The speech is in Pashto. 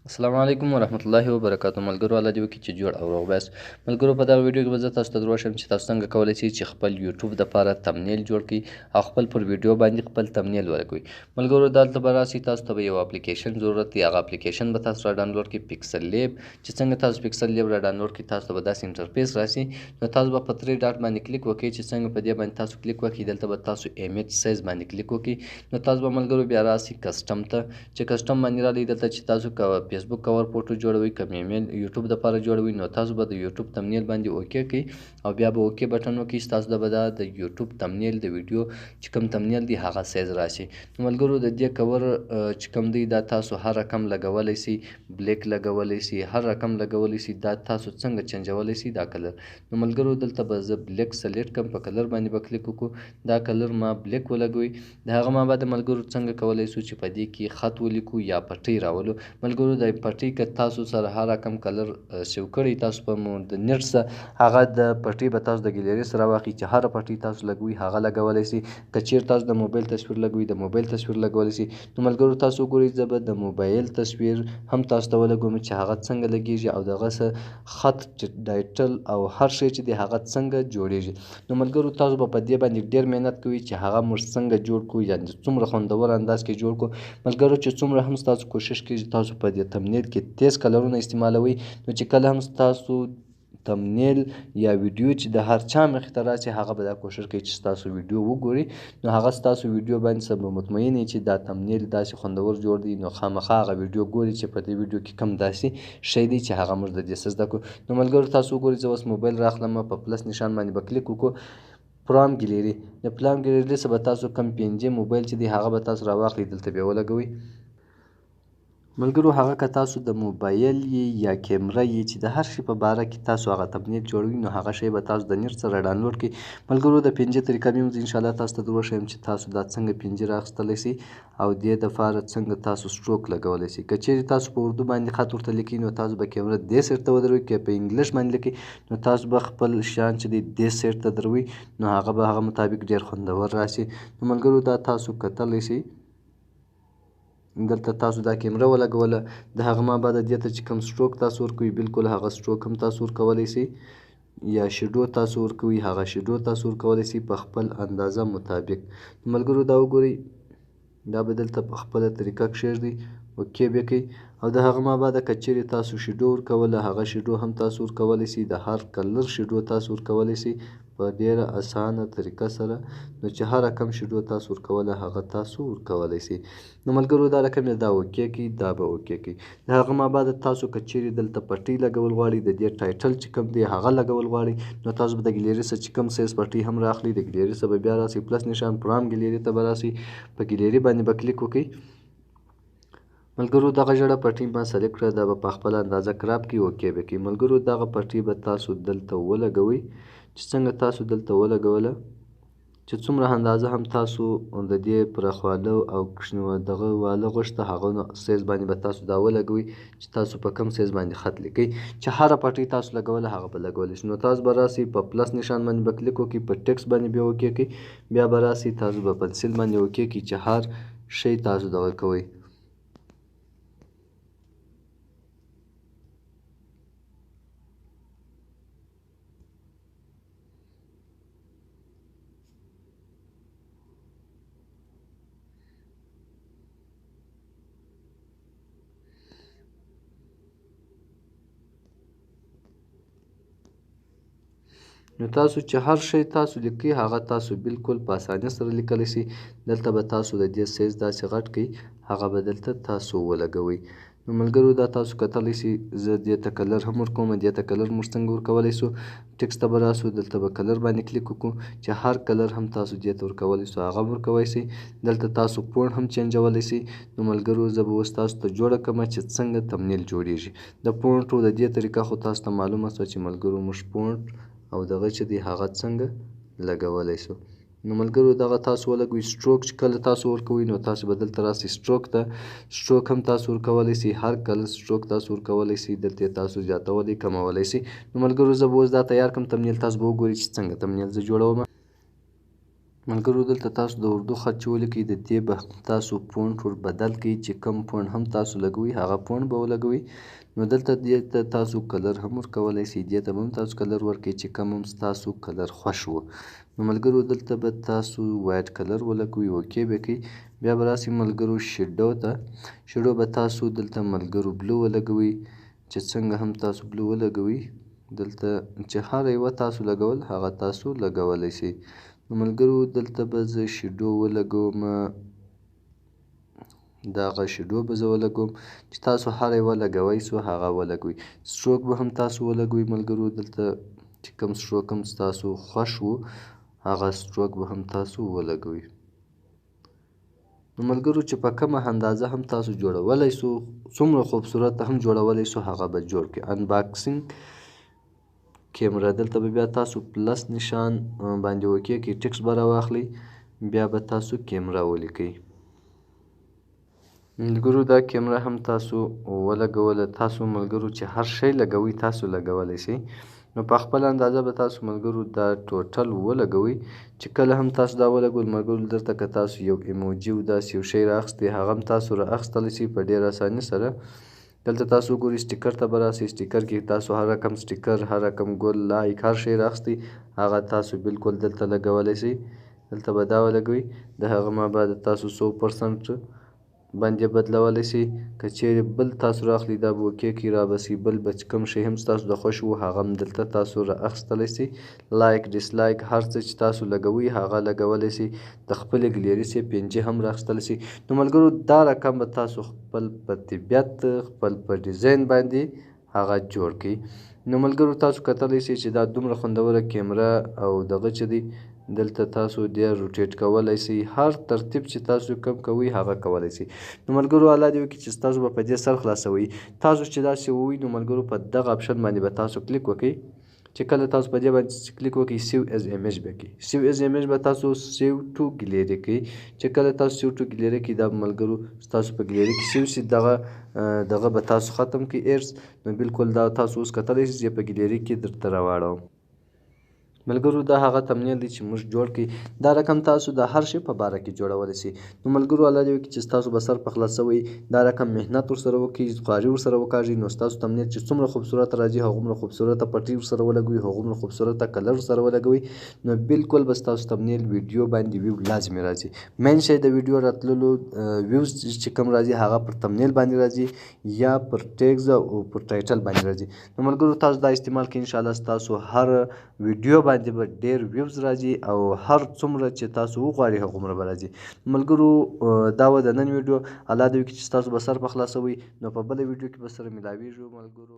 اسلام علیکم ورحمت الله وبرکاتہ. ملګرو الله دې وکړي چې جوړ او روغ بیاست. ملګرو په دغه ویډیو کې به زه تاسو ته دروښیم چې تاسو څنګه کولی شئ چې خپل یوټوب دپاره تمنیل جوړ کړئ او خپل پر ویډیو باندې خپل تمنیل ولګوئ. ملګرو دلته به راسئ، تاسو ته به یو اپلیکیشن ضرورت دی. هغه اپلیکیشن به تاسو را ډاونلوډ کړئ، پیکسل لیب. چې څنګه تاسو پیکسل لیب را ډاونلوډ کړئ تاسو ته به داسې انټرفیس راسي. نو تاسو به په 3 ډاټ باندې کلیک وکړئ. چې څنګه په دې باندې تاسو کلیک وکړئ دلته به تاسو ایمیج سایز باندې کلیک وکړئ. نو تاسو به ملګرو بیا راسئ کسټم ته. چې کسټم باندې راغلی دلته چې تاسو فیسبوک کور فوټو جوړوئ، که ایمیل یوټوب دپاره جوړوئ، نو تاسو به د یوټوب تمنیل باندې اوکې کړئ او بیا به اوکې بټن وکړئ. ستاسو د به دا د یوټوب تمنیل د ویډیو چې کوم تمنیل دی هغه سایز راشي. نو ملګرو د دې کور چې کوم دی دا تاسو هر رقم لګولی سئ، بلیک لګولی سئ، هر رقم لګولی سئ. دا تاسو څنګه چینجولی سئ دا کلر. نو ملګرو دلته به زه بلیک سلیکټ کړم، په کلر باندې به کلیک وکړو. دا کلر ما بلیک ولګوئ. د هغه ما بعد ملګرو څنګه کولی سو چې په دې کې خط ولیکو یا پټۍ راولو. ملګرو د پټۍ که تاسو سره هر رقم کلر سیو کړی تاسو په د نیټ سره هغه د پټۍ به تاسو د ګیلري سره واخلئ چې هره پټۍ تاسو لګوئ هغه لګولی سئ. که چیرې تاسو د موبایل تصویر لګوئ د موبایل تصویر لګولی سئ. نو ملګرو تاسو وګورئ زه به د موبایل تصویر هم تاسو ته ولګوم چې هغه څنګه لګیږي او دغه څه خط ټایټل او هر شی چې دی هغه څنګه جوړیږي. نو ملګرو تاسو به په دې باندې ډېر محنت کوئ چې هغه موږ څنګه جوړ کړو، یعنې څومره خوندور انداز کې جوړ کړو. ملګرو چې څومره هم ستاسو کوشش کوي چې تاسو په دې تمنیل کې تیز کلرونه استعمالوئ، نو چې کله هم ستاسو تمنیل یا ویډیو چې د هر چا مخې ته راسي هغه به دا کوشش کوي چې ستاسو ویډیو وګوري. نو هغه ستاسو ویډیو باندې سبا مطمئن وي چې دا تمنیل داسې خوندور جوړ دی. نو خامخا هغه ویډیو ګوري چې په دې ویډیو کې کوم داسې شی دی چې هغه موږ د دې څه زده کړو. نو ملګرو تاسو وګورئ زه اوس موبایل راخلم، په پلس نشان باندې به کلیک وکړو. پرام ګیلري، د پلام ګیلري څخه به تاسو کم پنځه موبایل چې دی هغه به تاسو راواخلئ، دلته بیا ولګوئ. ملګرو هغه که تاسو د موبایل یا کیمره چې د هر شي په باره کې تاسو هغه تمنیل جوړوئ نو هغه شی به تاسو د نیټ سره ډاونلوډ کړئ. ملګرو د پنځه طریقه مې هم انشاءالله تاسو ته دروښیم چې تاسو دا څنګه پنځه راخیستلی سئ او دې دپاره څنګه تاسو سټروک لګولی سئ. که چیرې تاسو په اردو باندې خط ورته لیکئ نو تاسو به کیمره دې سایډ ته ودروئ، که په انګلیش باندې لیکئ نو تاسو به خپل شیان چې دی دې سایډ ته دروئ، نو هغه به هغه مطابق ډېر خوندور راسي. نو ملګرو دا تاسو کتلی سئ دلته تاسو دا کیمره ولګوله، د هغه ما بعد دې ته چې کوم سټروک تاسو ورکوئ بالکل هغه سټروک هم تاسو ورکولی سئ، یا شیډو تاسو ورکوئ هغه شیډو تاسو ورکولی سئ په خپل اندازه مطابق. ملګرو دا وګورئ دا به دلته په خپله طریقه کښېږدئ، اوکې به کوئ. او د هغه ما بعد که چیرې تاسو شیډو ورکوله هغه شیډو هم تاسو ورکولی سئ، د هر کلر شیډو تاسو ورکولی سئ په ډېره اسانه طریقه سره. نو چې هر رقم شیډو تاسو ورکوله هغه تاسو ورکولی سئ. نو ملګرو دا رقم یې دا اوکې کړئ، دا به اوکې کړئ. د هغه ما بعد تاسو که چیرې دلته پټۍ لګول غواړئ، د دې ټایټل چې کوم دی هغه لګول غواړئ، نو تاسو به د ګیلري څخه چې کوم سایز پټۍ هم راخلئ، د ګیلري څخه به بیا راسئ پلس نشان پرام ګیلري ته به راسئ، په ګیلري باندې به کلیک وکړئ. ملګرو دغه ژړه پټۍ ما سلیکټ کړه، دا به په خپله اندازه کراپ کړئ، اوکې به کړئ. ملګرو دغه پټۍ به تاسو دلته ولګوئ، چې څنګه تاسو دلته ولګوله چې څومره اندازه هم تاسو د دې پراخواله او دغه واله غوښته هغه سایز باندې به تاسو دا ولګوئ چې تاسو په کوم سایز باندې خط لیکئ. چې هره پټۍ تاسو لګوله هغه به لګولی شئ. نو تاسو به راسئ په پلس نشان باندې به کلیک وکړئ، په ټکس باندې بیا اوکې کړئ، بیا به راسئ تاسو به پنسل باندې اوکې کړئ چې هر شی تاسو دغه کوئ. نو تاسو چې هر شی تاسو لیکئ هغه تاسو بالکل په اسانۍ سره لیکلی سئ. دلته به تاسو د دې سایز داسې غټ کړئ، هغه به دلته تاسو ولګوئ. نو ملګرو دا تاسو کتلی سئ زه دې ته کلر هم ورکوم، دې ته کلر موږ څنګه ورکولی سو. ټکس ته به راسو، دلته به کلر باندې کلیک وکړو چې هر کلر هم تاسو دې ته ورکولی سو هغه هم ورکولی سئ. دلته تاسو پوڼ هم چینجولی سئ. نو ملګرو زه به اوس تاسو ته جوړه کړمه چې څنګه تمنیل جوړیږي. د پوڼټو د دې طریقه خو تاسو ته معلومه سوه چې ملګرو موږ پوڼټ او دغه چې دی هغه څنګه لګولی سو. نو ملګرو دغه تاسو ولګوئ. سټروک چې کله تاسو ورکوئ نو تاسو به دلته راسئ سټروک ته، سټروک هم تاسو ورکولی سئ، هر کلر سټروک تاسو ورکولی سئ، دلته یې تاسو زیاتولی کمولی سئ. نو ملګرو زه به اوس دا تیار کړم تمنیل، تاسو به وګورئ چې څنګه تمنیل زه جوړوم. ملګرو دلته تاسو د اردو خط چې ولیکئ د دې به تاسو فونټ ور بدل کړئ چې کوم فونټ هم تاسو لګوئ هغه فونټ به ولګوئ. نو دلته دې ته تاسو کلر هم ورکولی شئ، دې ته به هم تاسو کلر ورکړئ چې کوم هم ستاسو کلر خوښ و. نو ملګرو دلته به تاسو وایټ کلر ولګوئ، اوکې به کوئ. بیا به راسئ ملګرو شیډو ته، شیډو به تاسو دلته ملګرو بلو ولګوئ چې څنګه هم تاسو بلو ولګوئ. دلته چې هر یوه تاسو لګول هغه تاسو لګولی شئ. نو ملګرو دلته به زه شیډو ولګوم، دغه شیډو به زه ولګوم چې تاسو هر یوه لګوئ سو هغه ولګوئ. سټروک به هم تاسو ولګوئ ملګرو، دلته چې کوم سټروک هم ستاسو خوښ و هغه سټروک به هم تاسو ولګوئ. نو ملګرو چې په کومه اندازه هم تاسو جوړولی سو، څومره خوبصورت هم جوړولی سو هغه به جوړ کړئ. انباکسینګ کیمره دلته به بیا تاسو پلس نشان باندې اوکې کړئ، ټکس به راواخلئ، بیا به تاسو کیمره ولیکئ. ملګرو دا کیمره هم تاسو ولګوله. تاسو ملګرو چې هر شی لګوئ تاسو لګولی شئ. نو په خپل اندازه به تاسو ملګرو دا ټوټل ولګوئ. چې کله هم تاسو دا ولګول ملګرو دلته که تاسو یو ایموجي و داسې یو شی رااخیستی هغه هم تاسو رااخیستلی شئ په ډېره اساني سره. دلته تاسو وګورئ سټیکر ته به راسئ، سټیکر کې تاسو هر رقم سټیکر، هر رقم ګل، لایک، هر شی رااخیستی هغه تاسو بالکل دلته لګولی شئ. دلته به دا ولګوئ، د هغه مابعد تاسو 100% باندې بدلولی شئ. که چیرې بل تاسو رااخلئ دا به اوکې کړئ، رابسئ بل به چې کوم شی هم ستاسو د خوښ و هغه هم دلته تاسو رااخیستلی شئ. لایک، ډسلایک، هر څه چې تاسو لګوئ هغه لګولی شئ. د خپلې ګلیري سې پنجې هم رااخیستلی شئ. نو ملګرو دا رقم به تاسو خپل په طبیعت، خپل په ډیزاین باندې هغه جوړ کړئ. نو ملګرو تاسو کتلی شئ چې دا دومره خوندوره کیمره او دغه چې دی دلته تاسو ډېر روټیټ کولی شئ، هر ترتیب چې تاسو کوم کوئ هغه کولی شئ. نو ملګرو الله دې وکړي چې ستاسو به په دې سر خلاصوئ. تاسو چې داسې ووایي نو ملګرو په دغه اپشن باندې به تاسو کلیک وکړئ. چې کله تاسو په دې باندې کلیک وکړئ سیو ایز ایمیج به کوي، سیو ایز ایمیج به تاسو سیو ټو ګلیري کوي. چې کله تاسو سیو ټو ګلیري کوي دا ملګرو ستاسو په ګلیري کې سیو شي، دغه به تاسو ختم کړئ ایرز. نو بالکل دا تاسو اوس کتلی شئ چې په ګلیري کې درته راواړوم. ملګرو دا هغه تمنیل دی چې موږ جوړ کړئ. دا رقم تاسو د هر شي په باره کې جوړولی شئ. نو ملګرو الله دې وکړي چې ستاسو به سر په خلاص شوی، دا رقم محنت ورسره وکړئ، خواري ورسره وکاږئ، نو ستاسو تمنیل چې څومره خوبصورت راځي هغومره خوبصورته پټۍ ورسره ولګوئ، هغومره خوبصورته کلر ورسره ولګوئ. نو بالکل به ستاسو تمنیل ویډیو باندې ویو لازمي راځي. مین شی د ویډیو راتللو ویوز چې کوم راځي هغه پر تمنیل باندې راځي یا پر ټیګز او پر ټایټل باندې راځي. نو ملګرو تاسو دا استعمال کړئ، انشاءالله ستاسو هر ویډیو باندې به ډېر ویوز راځي او هر څومره چې تاسو وغواړئ هغومره به راځي. ملګرو دا و د نن ویډیو. الله دې وکړي چې ستاسو به سر په خلاصوئ. نو په بله ویډیو کې به سره ملاویږو ملګرو.